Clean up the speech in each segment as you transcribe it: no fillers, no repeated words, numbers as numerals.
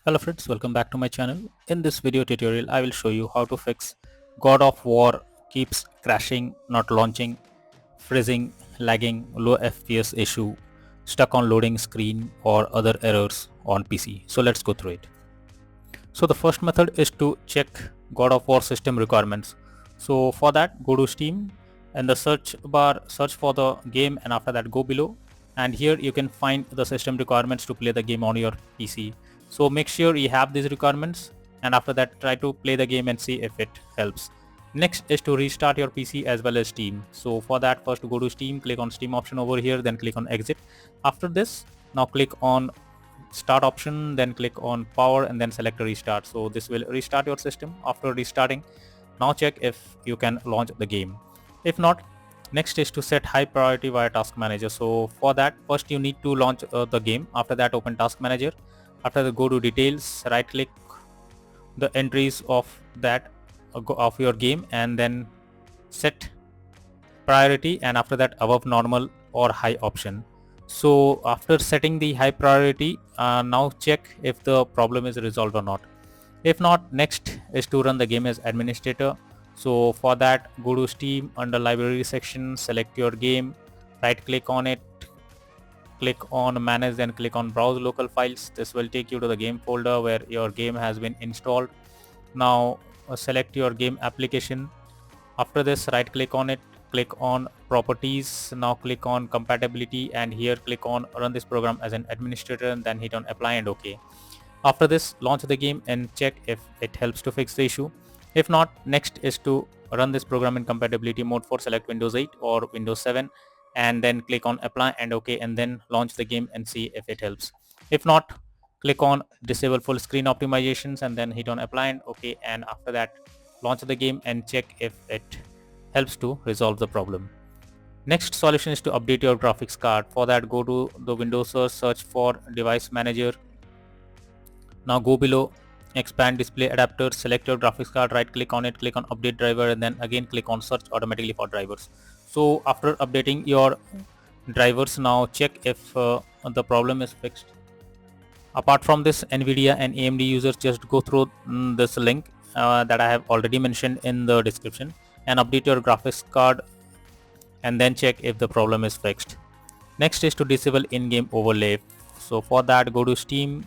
Hello friends, welcome back to my channel. In this video tutorial, I will show you how to fix God of War keeps crashing, not launching, freezing, lagging, low FPS issue, stuck on loading screen or other errors on PC. So let's go through it. So the first method is to check God of War system requirements. So for that, go to Steam and the search bar, search for the game, and after that go below, and here you can find the system requirements to play the game on your PC. So make sure you have these requirements, and after that try to play the game and see if it helps. Next is to restart your PC as well as Steam. So for that, first go to Steam, click on Steam option over here, then click on exit. After this, now click on start option, then click on power and then select restart. So this will restart your system. After restarting, now check if you can launch the game. If not, next is to set high priority via task manager. So for that, first you need to launch the game. After that, open task manager. After that, go to details, right click the entries of that of your game and then set priority, and after that above normal or high option. So after setting the high priority, now check if the problem is resolved or not. If not, next is to run the game as administrator. So for that, go to Steam, under library section, select your game, right click on it, click on manage, then click on browse local files. This will take you to the game folder where your game has been installed. Now select your game application. After this, right click on it, click on properties, now click on compatibility, and here click on run this program as an administrator and then hit on apply and OK. After this, launch the game and check if it helps to fix the issue. If not, next is to run this program in compatibility mode for select Windows 8 or Windows 7 and then click on apply and OK, and then launch the game and see if it helps. If not, click on disable full screen optimizations and then hit on apply and OK, and after that launch the game and check if it helps to resolve the problem. Next solution is to update your graphics card. For that, go to the Windows search for device manager. Now go below, expand display adapter, select your graphics card, right click on it, click on update driver, and then again click on search automatically for drivers. So after updating your drivers, now check if the problem is fixed. Apart from this, Nvidia and AMD users just go through this link that I have already mentioned in the description and update your graphics card and then check if the problem is fixed. Next is to disable in-game overlay. So for that, go to Steam,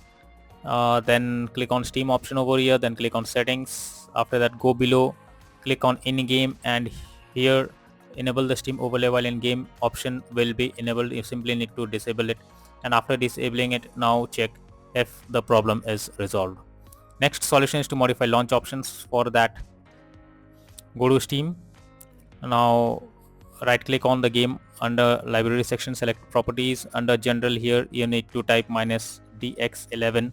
then click on Steam option over here, then click on settings. After that, go below, click on in-game, and here enable the Steam overlay while in-game option will be enabled. You simply need to disable it, and after disabling it, now check if the problem is resolved. Next solution is to modify launch options. For that, go to Steam. Now right click on the game, under library section select properties, under general here you need to type -dx11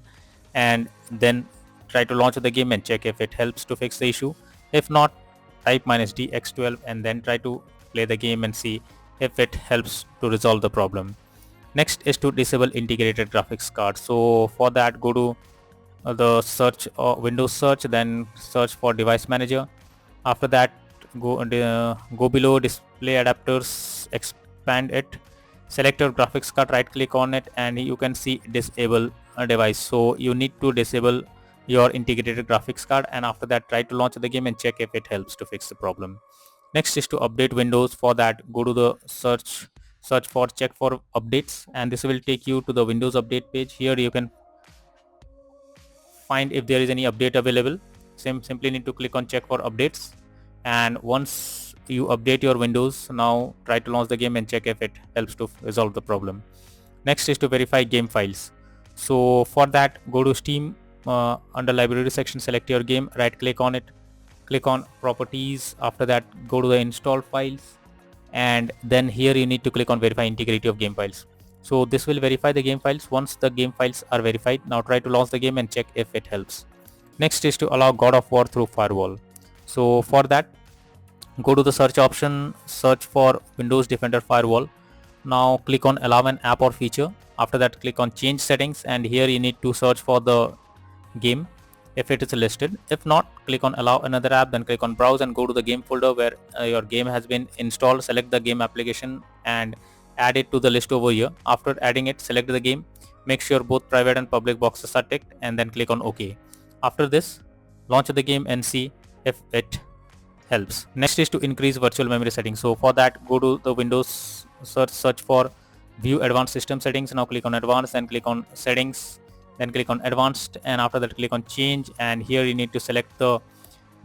and then try to launch the game and check if it helps to fix the issue. If not, type -dx12 and then try to play the game and see if it helps to resolve the problem. Next is to disable integrated graphics card. So for that, go to the search Windows search, then search for device manager. After that, go below display adapters, expand it, select your graphics card, right click on it, and you can see disable a device. So you need to disable your integrated graphics card, and after that try to launch the game and check if it helps to fix the problem. Next is to update Windows. For that, go to the search for check for updates, and this will take you to the Windows update page. Here you can find if there is any update available. Simply need to click on check for updates, and once you update your Windows, now try to launch the game and check if it helps to resolve the problem. Next is to verify game files. So for that, go to Steam, under library section select your game, right click on it, click on properties. After that, go to the install files, and then here you need to click on verify integrity of game files. So this will verify the game files. Once the game files are verified, now try to launch the game and check if it helps. Next is to allow God of War through firewall. So for that, go to the search option, search for Windows Defender Firewall. Now click on allow an app or feature. After that, click on change settings, and here you need to search for the game if it is listed. If not, click on allow another app, then click on browse and go to the game folder where your game has been installed. Select the game application and add it to the list over here. After adding it, select the game, make sure both private and public boxes are ticked, and then click on OK. After this, launch the game and see if it helps. Next is to increase virtual memory settings. So for that, go to the Windows search for view advanced system settings. Now click on advanced and click on settings, then click on advanced, and after that click on change, and here you need to select the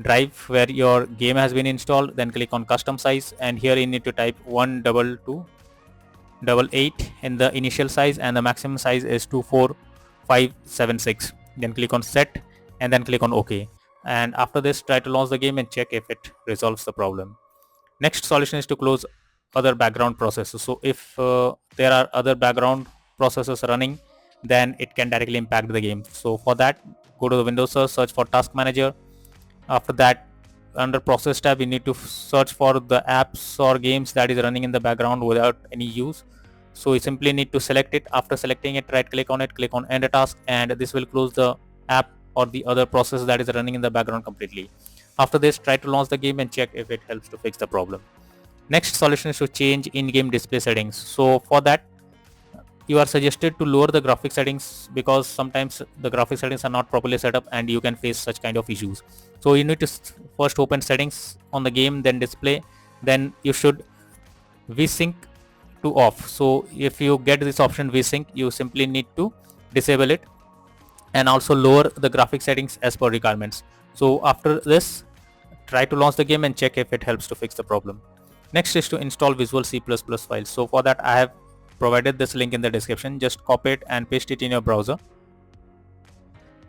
drive where your game has been installed. Then click on custom size, and here you need to type 12288 in the initial size, and the maximum size is 24576. Then click on set and then click on OK. And after this, try to launch the game and check if it resolves the problem. Next solution is to close other background processes. So if there are other background processes running, then it can directly impact the game. So for that, go to the Windows search for task manager. After that, under process tab, you need to search for the apps or games that is running in the background without any use. So you simply need to select it. After selecting it, right click on it, click on end task, and this will close the app or the other process that is running in the background completely. After this, try to launch the game and check if it helps to fix the problem. Next solution is to change in-game display settings. So for that, you are suggested to lower the graphic settings, because sometimes the graphic settings are not properly set up and you can face such kind of issues. So you need to first open settings on the game, then display, then you should vsync to off. So if you get this option vsync, you simply need to disable it and also lower the graphic settings as per requirements. So after this, try to launch the game and check if it helps to fix the problem. Next is to install Visual C++ files. So for that, I have provided this link in the description. Just copy it and paste it in your browser.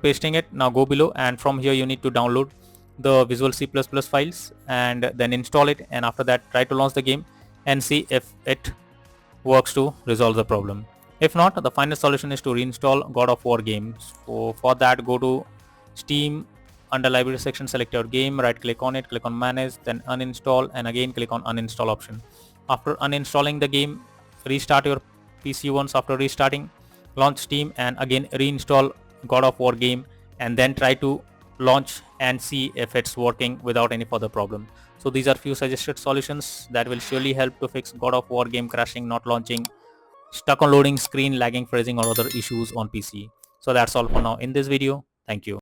Pasting it, now go below, and from here you need to download the Visual C++ files and then install it, and after that try to launch the game and see if it works to resolve the problem. If not, the final solution is to reinstall God of War game. So for that, go to Steam, under library section, select your game, right click on it, click on manage, then uninstall, and again click on uninstall option. After uninstalling the game, restart your PC once. After restarting, launch Steam and again reinstall God of War game, and then try to launch and see if it's working without any further problem. So these are few suggested solutions that will surely help to fix God of War game crashing, not launching, stuck on loading screen, lagging, freezing, or other issues on PC. So that's all for now in this video. Thank you.